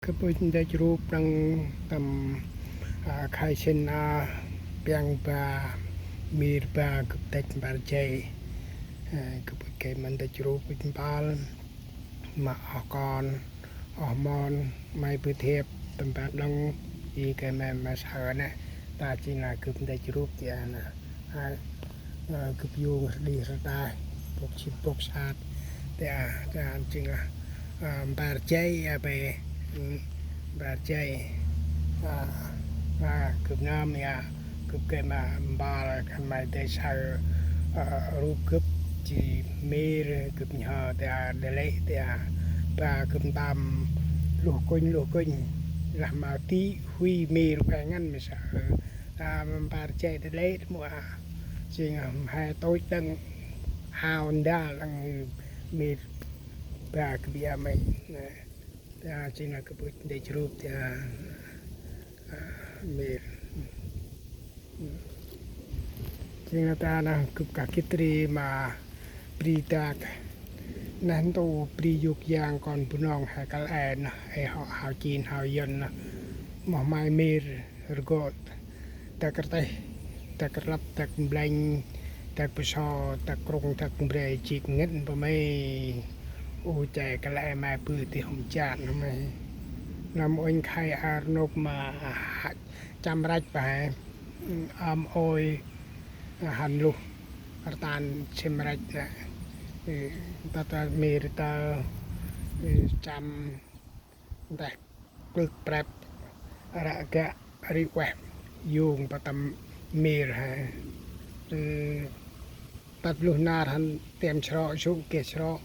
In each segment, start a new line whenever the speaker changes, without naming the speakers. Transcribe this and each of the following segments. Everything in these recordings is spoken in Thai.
คือเป็นได้รูปดังตำใครเช่นเปียงปลามีปลากับเต็กปลาใจคือเป็นเกมันได้รูปเป็นปลามาออกก่อนออกมอนไม่เพื่อเทียบตำปลาดังอีกแม่มาเสือนะตาจริงนะคือได้รูปเดียนะคือยูดีสไตล์ปกชิบปกชาติแต่จริงละปลาใจไปบาดใจมาคืบน้ำเนี่ยคืบเกิดมาบาลกันมาได้ใช้รูปคืบจีมีคืบเหาแต่เดลัยแต่ปลาคืบตามลูกกุ้งละมาตีหุยมีรูปแงั้นไม่ใช่บาดใจเดลัยมัวจริงให้โต้ตั้งฮาวด้าลังมีปลาคืบยาไม่จริงๆก็เป็นได้รูปมีจริงๆตานะคือกักิตรีมาปรีดากนั้นตัวปรียุกยางก่อนปุ่นองหากลแอนไอหาจีนหายนนะหมอไม้มีรกดตะกระเตตะกระลับตะกแบงตะปุชอตะกรงตะกเบรจิกเงินปะไม่โอ้ใจกระแลมาปืนที่ผมจานทำไมนำองค์ไข่อารนกมาจำรัดไปโอยหันลูกตานเชมรัดนะตาเมรตาจำแต่ปลึกแปรบระกะริแวบยุงปตมเมรฮะปัดลูกนาทันเตรียมชะชุกเกชะ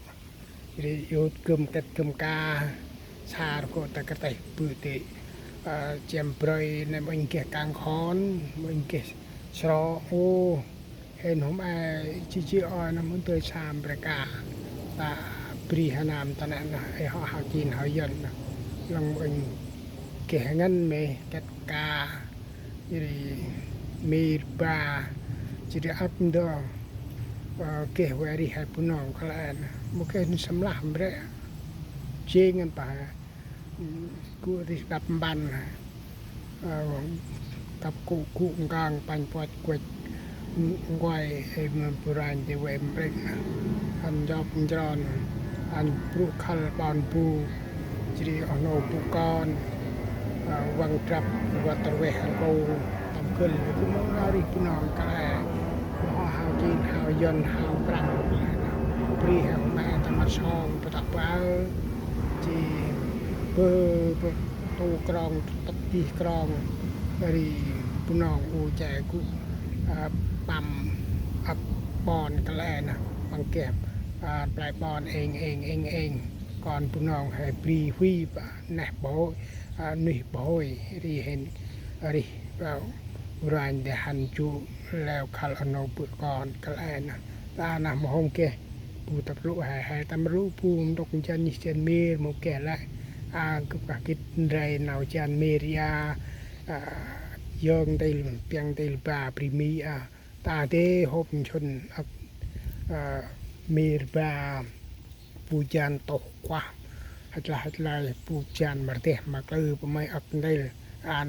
ยุดกึมกัดกึมกาชาโกตะกระไตปืติเจียมเปรยในมันเกะกางคอนมันเกะชะโอเห็นผมจีออยน้ำมันเตยชามประกาตาปรีหนามตอนนั้นนะไอหากินหายันนะลังมันเกะงั้นเมกัดกาจีมีบาจีอัพเดอเกะเวรีให้ปุ่นน้องเขาแล้วนะมุกเห็นสำลักเบรเจงันไปกูที่ดับบันกับกูกลางปันปวดกวดไว้ไอ้เมืองโบราณจะเวมเร่งอันยอบจรอันปลุกขัลบอนปูจีอโนปุกรวังจับวัตเวหันโกตำขึ้นคือมันเราดิปุ่นน้องก็แล้วหาวจีนหาวยนหาวปรังปรีหาวแม่ธรรมชองประตับว่าจีเบอร์ตูกรองตบตีกรองdari punong uใจกูปั๊มอับปอนกระแลนะบางเก็บปลายปอนเองก่อนปุ่นองให้ปรีหุยปะแหนบโบหนุ่ยโบยรีเห็นรีเรารานเดหันจูแล้วคาร์โนปุก่อนกระแลนะตาหน้ามองเกปูตับลุให้ตำรุปูมตกจันนิเซนเมร์โมเกละกับกักิดไรนาวจันเมริยายองได้เปียงได้ปลาปริมีตาเตหบชนเมรบาปูจันตกกว่าฮัตลายปูจันมาเตะมาเกลือปไม่อักได้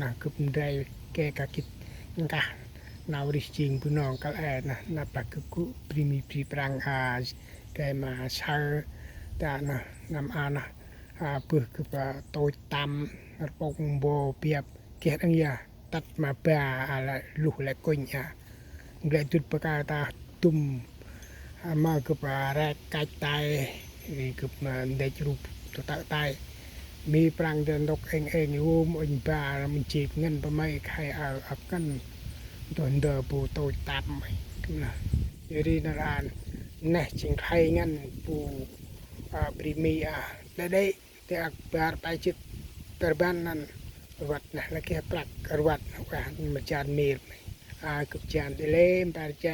นะกับได้แกกักิดกันนาวริจิงปุนองกัลแอนะนับปักกุปริมีปริปรังแกมาชาตานะนำนะเพื่อคือโตตำปงโบเปียบเกียรติยาตัดมาเปล่าอะไรลูกและก้นเกลือจุดประกาศตาตุ่มมาคือแรกกายตายคือได้รูปตัวตายมีปรังเดินดกเองอยู่มันปลามันจีบเงินประไม่ใครเอากันโดนเดือปูโตตำนะอยู่ดีนารานแน่จริงใครงั้นปูปริมีได้แต่ไปจิตterban nan ruat nah lagi prak ruat wa macan mirกับจานเล่มปลาใจ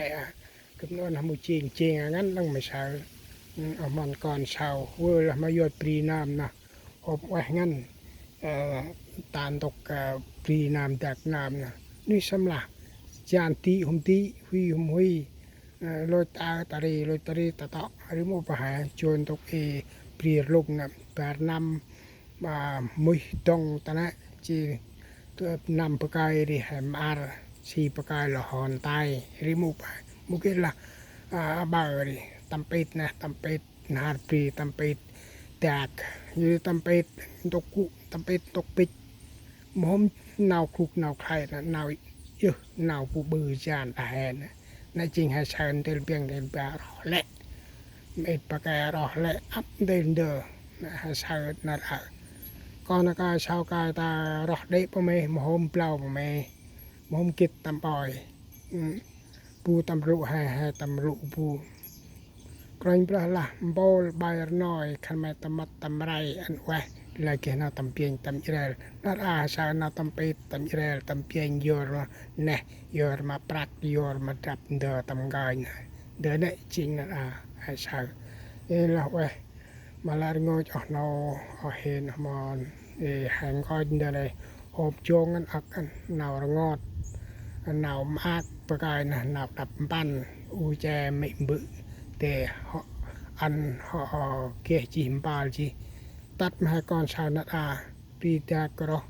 กับโน่นทำจริงงั้นต้องไม่ใช่เอามันก่อนเช้าเวลามายอดปรีน้ำนะอบไว้งั้นตาลตกปรีน้ำจากน้ำนะนี่สำหรับจานตีหุ่มตีหุยหุ่มหุยลอยตารีตะเตาะหรือโมปะหาจนตกปรีลงนะปลาน้ำ mà mùi đông ta nè chỉ nằm bậc cây đi hẻm ar si bậc cây là hòn tay ri mục cái là bờ đi tầm pít nè tầm pít hạt pì tầm pít tẹt như tầm pít tốc cụ tầm pít tốc pít mồm nào khúc nào khai là nào nào phụ bự tràn đại nè chính hay sơn tên biếng tên bả lẹ mệt bậc cây lẹ ấp tên đờ hay sơn là con nó cái sao cái ta rót đấy bố mẹ mà hôm plau bố mẹ mà hôm kịch tầm bòi pu tầm rượu hay tầm rượu pu còn bây là bol bài nói khăn mày tầm mặt tầm rai ăn quay là cái nào tầm piên tầm Israel nó sao nào tầm pet tầm Israel tầm piên yor nè yor mà prak yor mà đập đờ tầm gai đờ này chính là hay sao đây là quay mà là ngồi cho nó hên mà hàng coi đây này hộp chuông ăn ác nào ngọt nào mát bậc ai nào đập pan u che mịn bự để họ ăn họ kia chìm bao chi tắt hai con sao nát pita cro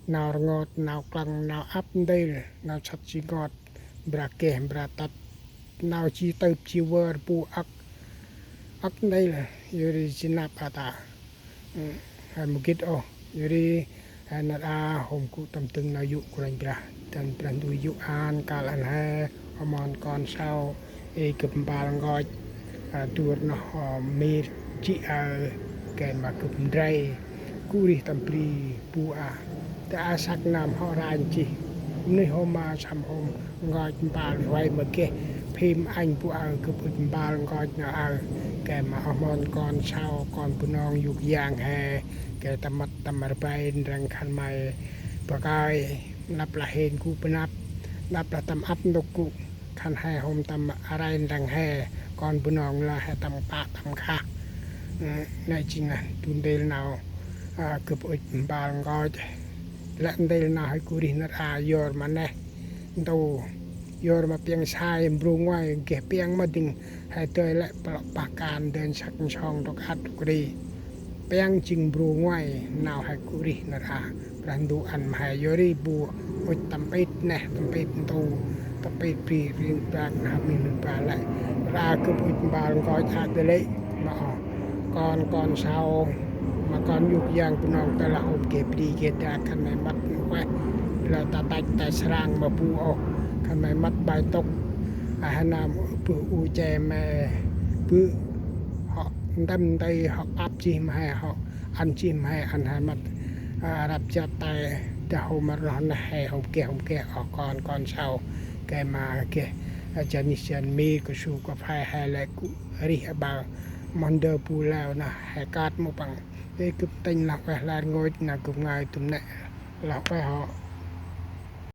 nào ngọt nào căng nào áp đây nào chặt chi ngọt bra kê bra tắt nào chi tới chi vơ pu ác đây là yuri chinap ata hay một kít yuri hay nát hôm cụ tầm từng nào dụ của anh bra dan plan du dụ an cả lần hai mòn con sao cầm ba ngồi tour nó mê chị cái mà cầm dray cú đi tầm pri pu ta sắc nam họ ra chị nơi hôm mà sắm hôm ngồi ba vay mà cái phim anh pu cầm ba ngồi nó cái mà mòn con sao con pu nong dục giang hè cái tầm mặt bay răng khăn mày bậc aiนับละเห็นกูปนับละตำอับนกกูคันให้หอมตำอะไรดังแห่ก่อนบุนองละให้ตำปะตำขาในจริงตุนเดลนาวเกือบอุดบาลก็และเดลนาวให้กูรินายอร์มันเนี่ยดูยอร์มาเพียงชายบรูงไว้เก็บเพียงมาดึงให้เตยและปลอกปากการเดินชักช่องตกอัดกูรีเพียงจึงบรูงไว้นาวให้กูรินรันดูอันหายยอรีบัวอุดตำปิดเนี่ยตำปิดตูตำปิดปีเรียนปลากนามีหนึ่งปลาเลยราคืออุดบาลก็อาจจะเละมาก่อนเช้ามาก่อนยุกยางปนองแต่ละหอบเก็บดีเกตาขันไม่มัดไว้เราตาแต่สร้างมาปูออกขันไม่มัดใบตกอาหารน้ำปูอูแจแม่ปื้อhọ đâm tay họ áp chim hay họ ăn chim hay ăn hai mặtรับจัดแต่จะโฮมาร้อนให้หอมแก่ออกก่อนเช้าแกมาแกอาจารย์นิชันมีก็ชูก็พายให้แลกุริฮบามันเดอปูแล้วนะให้การมุปังเอ้กึบติงหลักไปลานงอยนะกึบง่ายตุ้มเนี่ยหลักไปเหาะ